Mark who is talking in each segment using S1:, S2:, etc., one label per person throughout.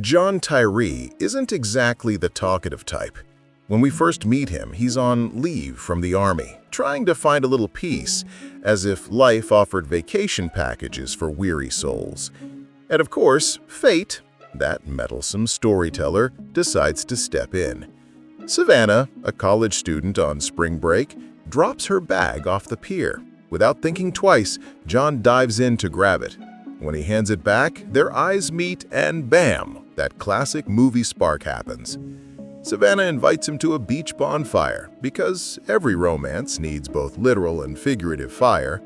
S1: John Tyree isn't exactly the talkative type. When we first meet him, he's on leave from the army, trying to find a little peace, as if life offered vacation packages for weary souls. And of course, fate, that meddlesome storyteller, decides to step in. Savannah, a college student on spring break, drops her bag off the pier. Without thinking twice, John dives in to grab it. When he hands it back, their eyes meet and bam! That classic movie spark happens. Savannah invites him to a beach bonfire because every romance needs both literal and figurative fire.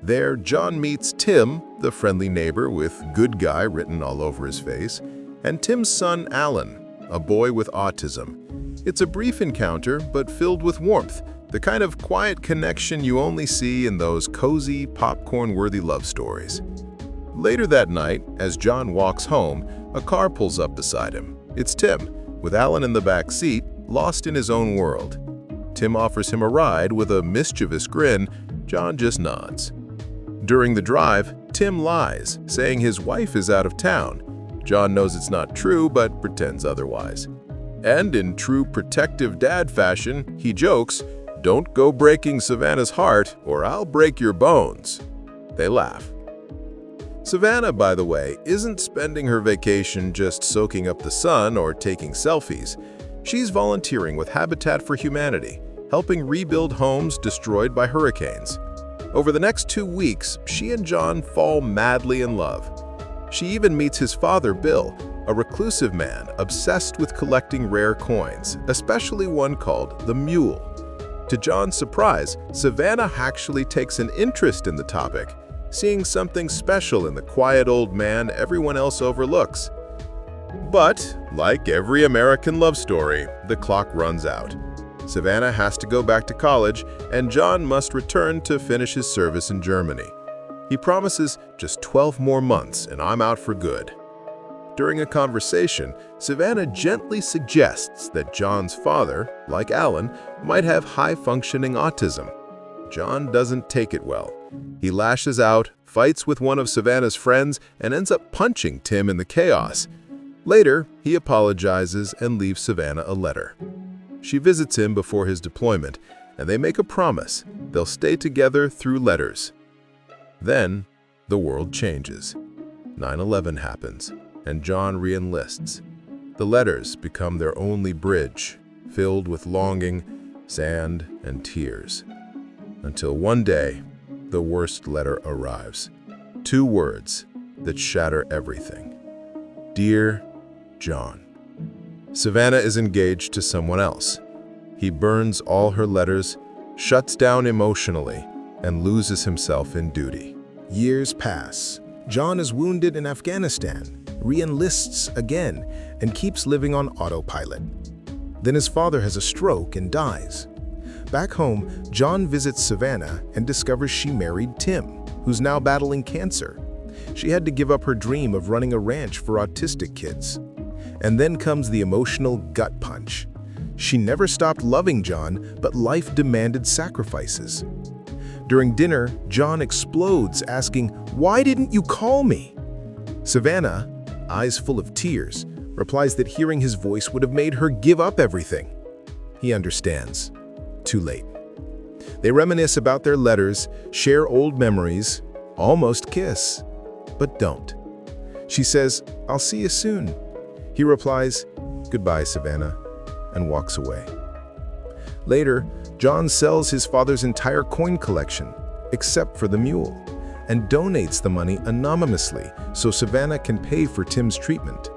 S1: There, John meets Tim, the friendly neighbor with "good guy" written all over his face, and Tim's son Alan, a boy with autism. It's a brief encounter, but filled with warmth, the kind of quiet connection you only see in those cozy, popcorn-worthy love stories. Later that night, as John walks home, a car pulls up beside him. It's Tim, with Alan in the back seat, lost in his own world. Tim offers him a ride with a mischievous grin. John just nods. During the drive, Tim lies, saying his wife is out of town. John knows it's not true, but pretends otherwise. And in true protective dad fashion, he jokes, "Don't go breaking Savannah's heart, or I'll break your bones." They laugh. Savannah, by the way, isn't spending her vacation just soaking up the sun or taking selfies. She's volunteering with Habitat for Humanity, helping rebuild homes destroyed by hurricanes. Over the next 2 weeks, she and John fall madly in love. She even meets his father, Bill, a reclusive man obsessed with collecting rare coins, especially one called the Mule. To John's surprise, Savannah actually takes an interest in the topic, seeing something special in the quiet old man everyone else overlooks. But, like every American love story, the clock runs out. Savannah has to go back to college, and John must return to finish his service in Germany. He promises just 12 more months and I'm out for good. During a conversation, Savannah gently suggests that John's father, like Alan, might have high-functioning autism. John doesn't take it well. He lashes out, fights with one of Savannah's friends, and ends up punching Tim in the chaos. Later, he apologizes and leaves Savannah a letter. She visits him before his deployment, and they make a promise. They'll stay together through letters. Then, the world changes. 9/11 happens, and John re-enlists. The letters become their only bridge, filled with longing, sand, and tears. Until one day, the worst letter arrives. 2 words that shatter everything. Dear John. Savannah is engaged to someone else. He burns all her letters, shuts down emotionally, and loses himself in duty.
S2: Years pass. John is wounded in Afghanistan, re-enlists again, and keeps living on autopilot. Then his father has a stroke and dies. Back home, John visits Savannah and discovers she married Tim, who's now battling cancer. She had to give up her dream of running a ranch for autistic kids. And then comes the emotional gut punch. She never stopped loving John, but life demanded sacrifices. During dinner, John explodes, asking, "Why didn't you call me?" Savannah, eyes full of tears, replies that hearing his voice would have made her give up everything. He understands. Too late. They reminisce about their letters, share old memories, almost kiss, but don't. She says, "I'll see you soon." He replies, "Goodbye, Savannah," and walks away. Later, John sells his father's entire coin collection, except for the mule, and donates the money anonymously so Savannah can pay for Tim's treatment.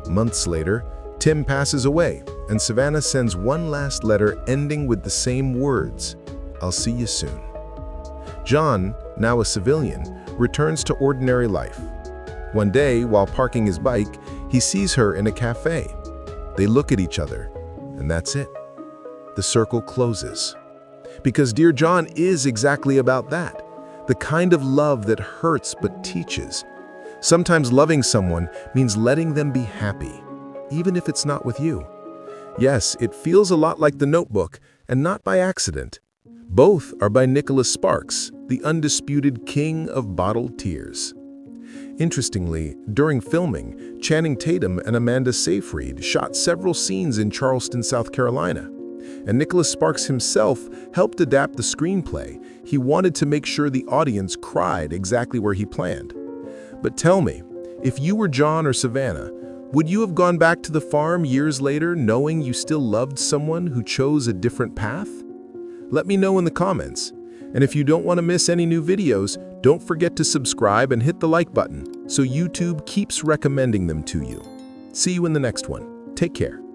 S2: Months later, Tim passes away, and Savannah sends one last letter ending with the same words, "I'll see you soon." John, now a civilian, returns to ordinary life. One day, while parking his bike, he sees her in a cafe. They look at each other, and that's it. The circle closes. Because Dear John is exactly about that, the kind of love that hurts but teaches. Sometimes loving someone means letting them be happy, even if it's not with you. Yes, it feels a lot like The Notebook, and not by accident. Both are by Nicholas Sparks, the undisputed king of bottled tears. Interestingly, during filming, Channing Tatum and Amanda Seyfried shot several scenes in Charleston, South Carolina. And Nicholas Sparks himself helped adapt the screenplay. He wanted to make sure the audience cried exactly where he planned. But tell me, if you were John or Savannah, would you have gone back to the farm years later knowing you still loved someone who chose a different path? Let me know in the comments. And if you don't want to miss any new videos, don't forget to subscribe and hit the like button so YouTube keeps recommending them to you. See you in the next one. Take care.